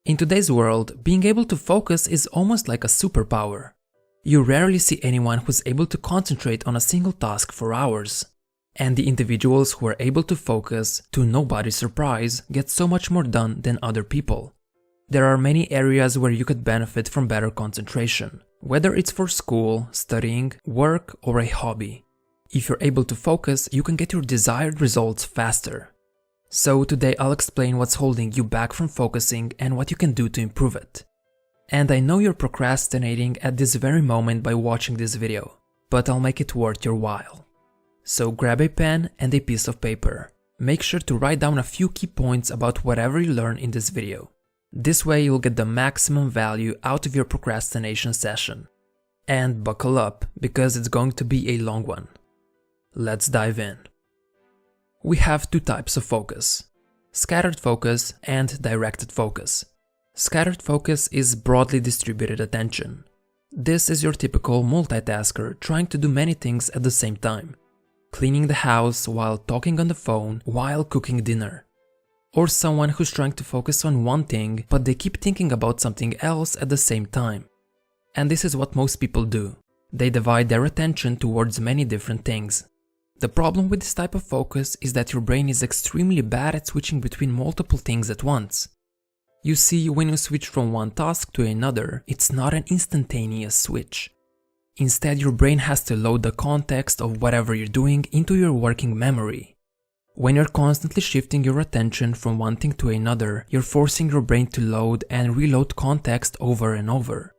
In today's world, being able to focus is almost like a superpower. You rarely see anyone who's able to concentrate on a single task for hours. And the individuals who are able to focus, to nobody's surprise, get so much more done than other people. There are many areas where you could benefit from better concentration, whether it's for school, studying, work, or a hobby. If you're able to focus, you can get your desired results faster. So today I'll explain what's holding you back from focusing and what you can do to improve it. And I know you're procrastinating at this very moment by watching this video, but I'll make it worth your while. So grab a pen and a piece of paper. Make sure to write down a few key points about whatever you learn in this video. This way you'll get the maximum value out of your procrastination session. And buckle up, because it's going to be a long one. Let's dive in. We have two types of focus: scattered focus and directed focus. Scattered focus is broadly distributed attention. This is your typical multitasker trying to do many things at the same time. Cleaning the house while talking on the phone while cooking dinner. Or someone who's trying to focus on one thing but they keep thinking about something else at the same time. And this is what most people do. They divide their attention towards many different things. The problem with this type of focus is that your brain is extremely bad at switching between multiple things at once. You see, when you switch from one task to another, it's not an instantaneous switch. Instead, your brain has to load the context of whatever you're doing into your working memory. When you're constantly shifting your attention from one thing to another, you're forcing your brain to load and reload context over and over.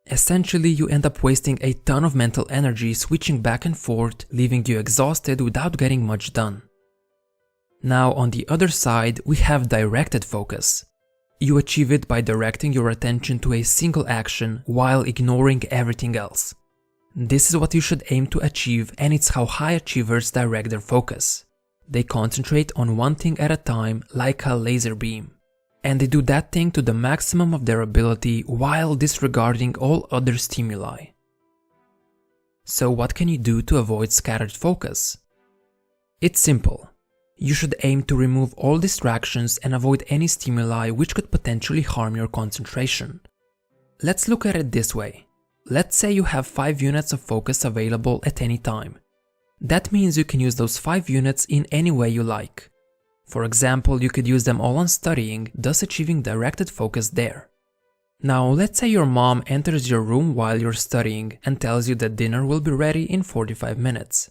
Essentially, you end up wasting a ton of mental energy switching back and forth, leaving you exhausted without getting much done. Now, on the other side, we have directed focus. You achieve it by directing your attention to a single action while ignoring everything else. This is what you should aim to achieve, and it's how high achievers direct their focus. They concentrate on one thing at a time like a laser beam. And they do that thing to the maximum of their ability while disregarding all other stimuli. So what can you do to avoid scattered focus? It's simple. You should aim to remove all distractions and avoid any stimuli which could potentially harm your concentration. Let's look at it this way. Let's say you have 5 units of focus available at any time. That means you can use those 5 units in any way you like. For example, you could use them all on studying, thus achieving directed focus there. Now, let's say your mom enters your room while you're studying and tells you that dinner will be ready in 45 minutes.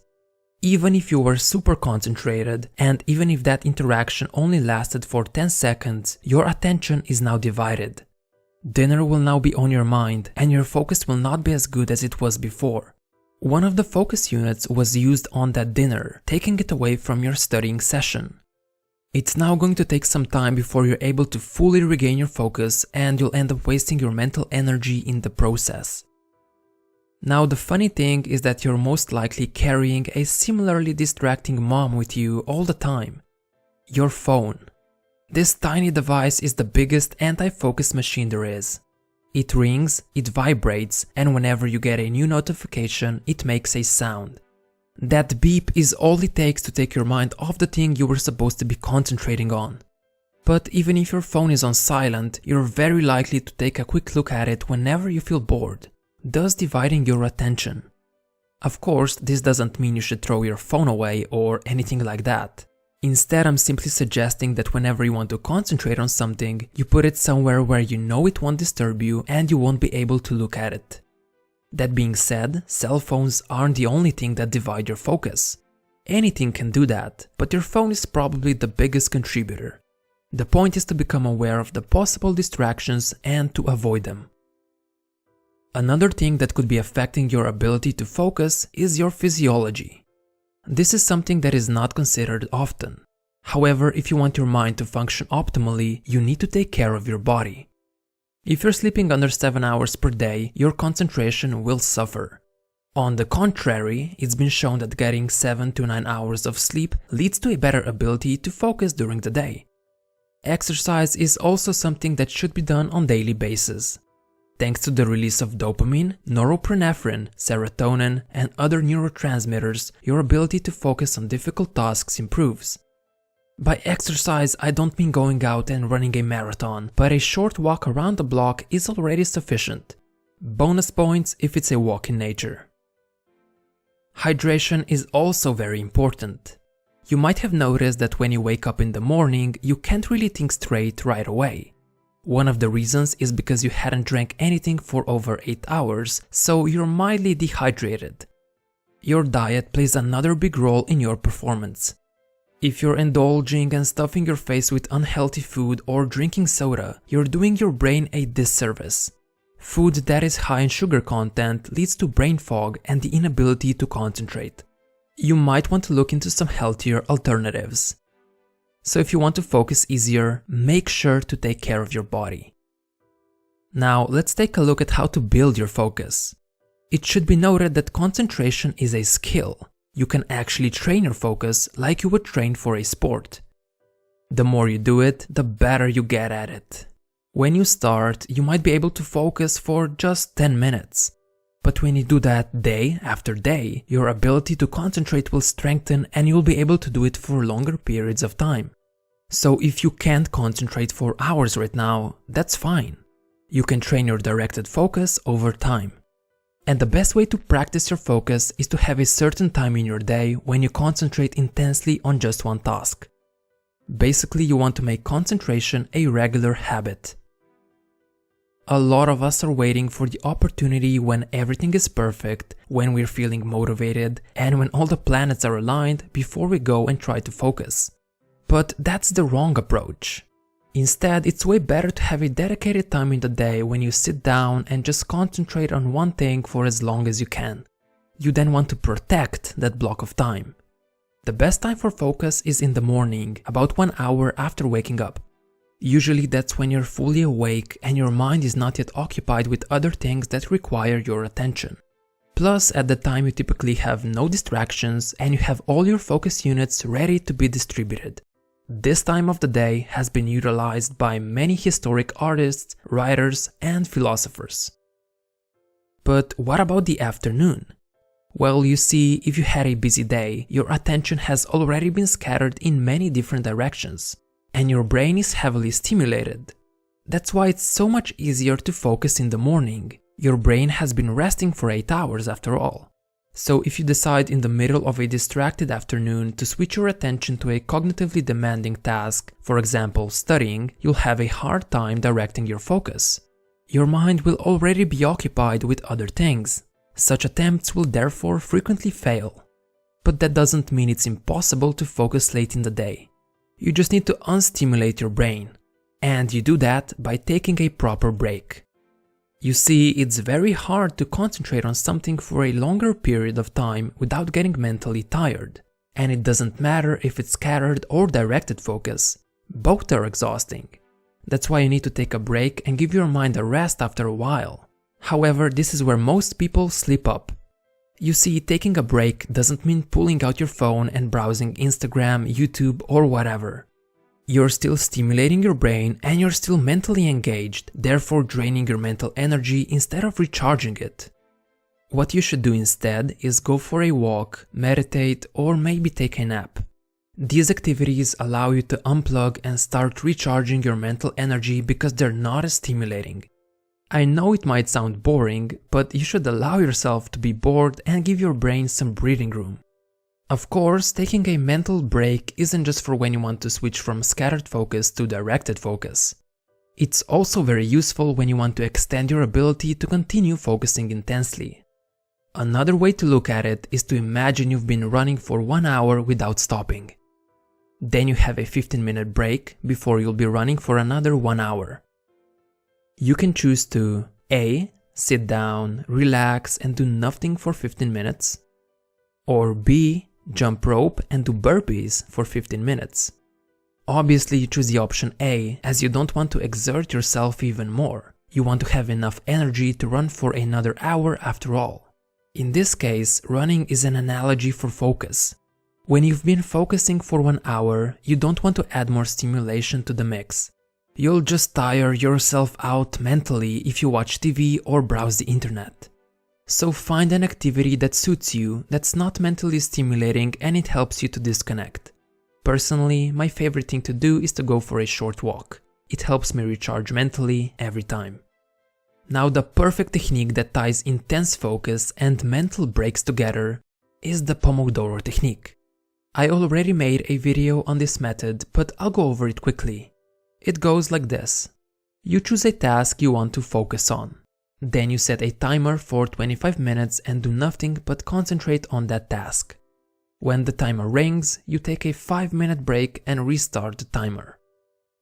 Even if you were super concentrated, and even if that interaction only lasted for 10 seconds, your attention is now divided. Dinner will now be on your mind, and your focus will not be as good as it was before. One of the focus units was used on that dinner, taking it away from your studying session. It's now going to take some time before you're able to fully regain your focus, and you'll end up wasting your mental energy in the process. Now, the funny thing is that you're most likely carrying a similarly distracting mom with you all the time. Your phone. This tiny device is the biggest anti-focus machine there is. It rings, it vibrates, and whenever you get a new notification, it makes a sound. That beep is all it takes to take your mind off the thing you were supposed to be concentrating on. But even if your phone is on silent, you're very likely to take a quick look at it whenever you feel bored, thus dividing your attention. Of course, this doesn't mean you should throw your phone away or anything like that. Instead, I'm simply suggesting that whenever you want to concentrate on something, you put it somewhere where you know it won't disturb you and you won't be able to look at it. That being said, cell phones aren't the only thing that divide your focus. Anything can do that, but your phone is probably the biggest contributor. The point is to become aware of the possible distractions and to avoid them. Another thing that could be affecting your ability to focus is your physiology. This is something that is not considered often. However, if you want your mind to function optimally, you need to take care of your body. If you're sleeping under 7 hours per day, your concentration will suffer. On the contrary, it's been shown that getting 7 to 9 hours of sleep leads to a better ability to focus during the day. Exercise is also something that should be done on a daily basis. Thanks to the release of dopamine, norepinephrine, serotonin, and other neurotransmitters, your ability to focus on difficult tasks improves. By exercise, I don't mean going out and running a marathon, but a short walk around the block is already sufficient. Bonus points if it's a walk in nature. Hydration is also very important. You might have noticed that when you wake up in the morning, you can't really think straight right away. One of the reasons is because you hadn't drank anything for over 8 hours, so you're mildly dehydrated. Your diet plays another big role in your performance. If you're indulging and stuffing your face with unhealthy food or drinking soda, you're doing your brain a disservice. Food that is high in sugar content leads to brain fog and the inability to concentrate. You might want to look into some healthier alternatives. So if you want to focus easier, make sure to take care of your body. Now let's take a look at how to build your focus. It should be noted that concentration is a skill. You can actually train your focus like you would train for a sport. The more you do it, the better you get at it. When you start, you might be able to focus for just 10 minutes. But when you do that day after day, your ability to concentrate will strengthen and you'll be able to do it for longer periods of time. So if you can't concentrate for hours right now, that's fine. You can train your directed focus over time. And the best way to practice your focus is to have a certain time in your day when you concentrate intensely on just one task. Basically, you want to make concentration a regular habit. A lot of us are waiting for the opportunity when everything is perfect, when we're feeling motivated, and when all the planets are aligned before we go and try to focus. But that's the wrong approach. Instead, it's way better to have a dedicated time in the day when you sit down and just concentrate on one thing for as long as you can. You then want to protect that block of time. The best time for focus is in the morning, about 1 hour after waking up. Usually that's when you're fully awake and your mind is not yet occupied with other things that require your attention. Plus, at the time you typically have no distractions and you have all your focus units ready to be distributed. This time of the day has been utilized by many historic artists, writers, and philosophers. But what about the afternoon? Well, you see, if you had a busy day, your attention has already been scattered in many different directions. And your brain is heavily stimulated. That's why it's so much easier to focus in the morning. Your brain has been resting for 8 hours after all. So if you decide in the middle of a distracted afternoon to switch your attention to a cognitively demanding task, for example studying, you'll have a hard time directing your focus. Your mind will already be occupied with other things. Such attempts will therefore frequently fail. But that doesn't mean it's impossible to focus late in the day. You just need to unstimulate your brain, and you do that by taking a proper break. You see, it's very hard to concentrate on something for a longer period of time without getting mentally tired. And it doesn't matter if it's scattered or directed focus. Both are exhausting. That's why you need to take a break and give your mind a rest after a while. However, this is where most people slip up. You see, taking a break doesn't mean pulling out your phone and browsing Instagram, YouTube, or whatever. You're still stimulating your brain and you're still mentally engaged, therefore draining your mental energy instead of recharging it. What you should do instead is go for a walk, meditate, or maybe take a nap. These activities allow you to unplug and start recharging your mental energy because they're not as stimulating. I know it might sound boring, but you should allow yourself to be bored and give your brain some breathing room. Of course, taking a mental break isn't just for when you want to switch from scattered focus to directed focus. It's also very useful when you want to extend your ability to continue focusing intensely. Another way to look at it is to imagine you've been running for 1 hour without stopping. Then you have a 15-minute break before you'll be running for another 1 hour. You can choose to A. Sit down, relax and do nothing for 15 minutes, or B. Jump rope and do burpees for 15 minutes. Obviously you choose the option A as you don't want to exert yourself even more. You want to have enough energy to run for another hour after all. In this case, running is an analogy for focus. When you've been focusing for 1 hour, you don't want to add more stimulation to the mix. You'll just tire yourself out mentally if you watch TV or browse the internet. So find an activity that suits you, that's not mentally stimulating and it helps you to disconnect. Personally, my favorite thing to do is to go for a short walk. It helps me recharge mentally every time. Now, the perfect technique that ties intense focus and mental breaks together is the Pomodoro technique. I already made a video on this method, but I'll go over it quickly. It goes like this. You choose a task you want to focus on. Then you set a timer for 25 minutes and do nothing but concentrate on that task. When the timer rings, you take a 5-minute break and restart the timer.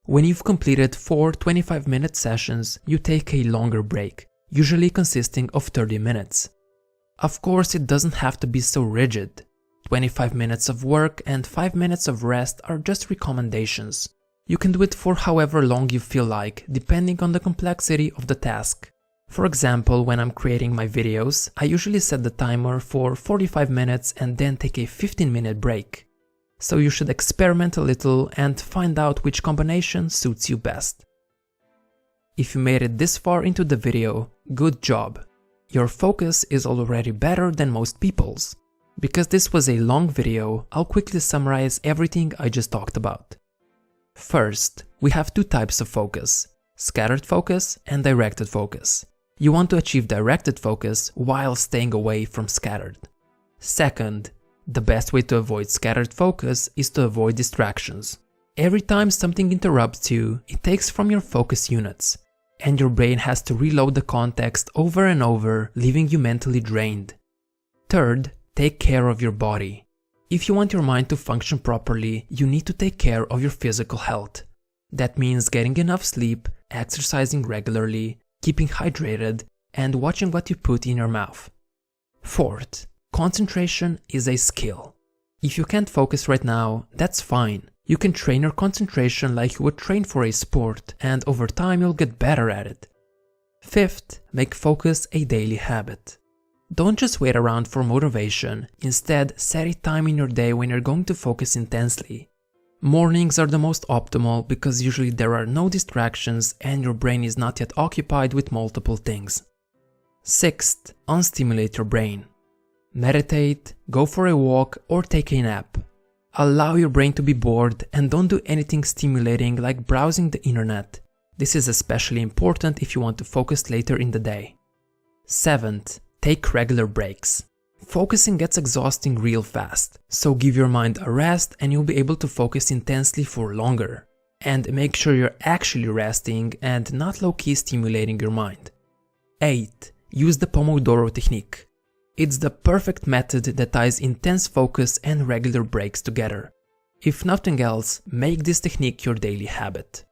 When you've completed 4 25-minute sessions, you take a longer break, usually consisting of 30 minutes. Of course, it doesn't have to be so rigid. 25 minutes of work and 5 minutes of rest are just recommendations. You can do it for however long you feel like, depending on the complexity of the task. For example, when I'm creating my videos, I usually set the timer for 45 minutes and then take a 15-minute break. So you should experiment a little and find out which combination suits you best. If you made it this far into the video, good job! Your focus is already better than most people's. Because this was a long video, I'll quickly summarize everything I just talked about. First, we have two types of focus: scattered focus and directed focus. You want to achieve directed focus while staying away from scattered. Second, the best way to avoid scattered focus is to avoid distractions. Every time something interrupts you, it takes from your focus units, and your brain has to reload the context over and over, leaving you mentally drained. Third, take care of your body. If you want your mind to function properly, you need to take care of your physical health. That means getting enough sleep, exercising regularly, keeping hydrated, and watching what you put in your mouth. Fourth, concentration is a skill. If you can't focus right now, that's fine. You can train your concentration like you would train for a sport, and over time you'll get better at it. Fifth, make focus a daily habit. Don't just wait around for motivation, instead set a time in your day when you're going to focus intensely. Mornings are the most optimal because usually there are no distractions and your brain is not yet occupied with multiple things. Sixth, unstimulate your brain. Meditate, go for a walk, or take a nap. Allow your brain to be bored and don't do anything stimulating like browsing the internet. This is especially important if you want to focus later in the day. Seventh, take regular breaks. Focusing gets exhausting real fast, so give your mind a rest and you'll be able to focus intensely for longer. And make sure you're actually resting and not low-key stimulating your mind. 8. Use the Pomodoro technique. It's the perfect method that ties intense focus and regular breaks together. If nothing else, make this technique your daily habit.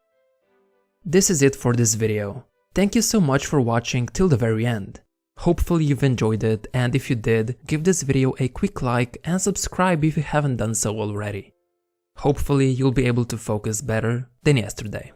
This is it for this video. Thank you so much for watching till the very end. Hopefully you've enjoyed it, and if you did, give this video a quick like and subscribe if you haven't done so already. Hopefully you'll be able to focus better than yesterday.